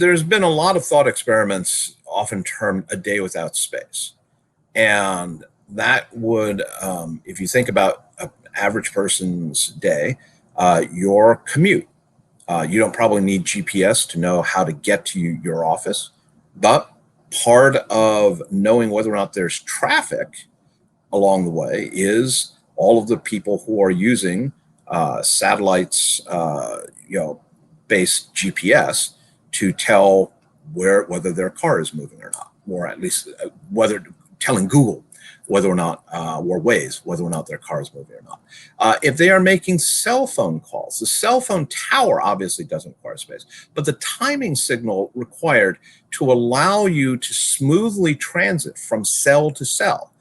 there's been a lot of thought experiments, often termed a day without space. And that would, if you think about an average person's day, your commute, you don't probably need GPS to know how to get to your office, but part of knowing whether or not there's traffic along the way is all of the people who are using satellites, based GPS to tell whether their car is moving or not, or at least whether telling Google whether or not, or Waze, whether or not their car is moving or not. If they are making cell phone calls, the cell phone tower obviously doesn't require space, but the timing signal required to allow you to smoothly transit from cell to cell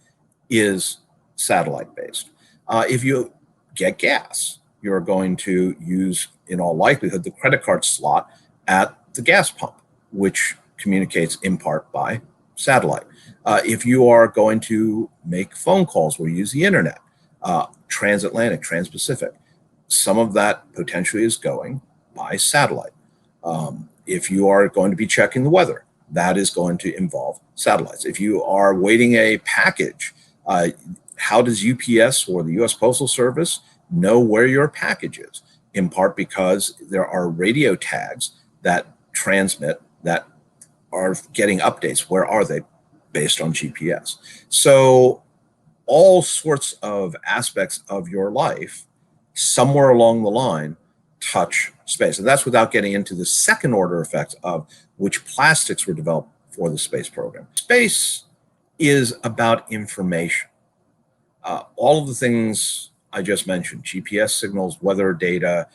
is satellite based. If you get gas, you're going to use, in all likelihood, the credit card slot at the gas pump, which communicates in part by satellite. If you are going to make phone calls where you use the internet, transatlantic, transpacific, some of that potentially is going by satellite. If you are going to be checking the weather, that is going to involve satellites. If you are waiting a package, how does UPS or the US Postal Service know where your package is? In part because there are radio tags that transmit, that are getting updates. Where are they? Based on GPS. So all sorts of aspects of your life, somewhere along the line, touch space. And that's without getting into the second order effects of which plastics were developed for the space program. Space is about information. All of the things I just mentioned, GPS signals, weather data,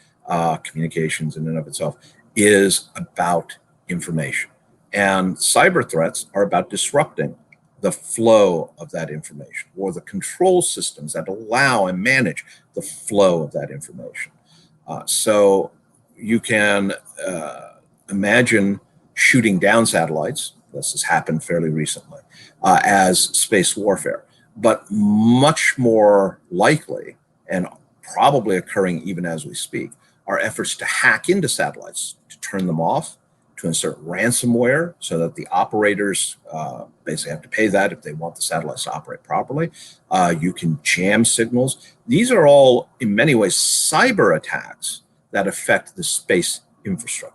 communications in and of itself, is about information. And cyber threats are about disrupting the flow of that information, or the control systems that allow and manage the flow of that information. So you can imagine shooting down satellites, this has happened fairly recently, as space warfare. But much more likely, and probably occurring even as we speak, are efforts to hack into satellites, to turn them off, to insert ransomware so that the operators basically have to pay that if they want the satellites to operate properly. You can jam signals. These are all, in many ways, cyber attacks that affect the space infrastructure.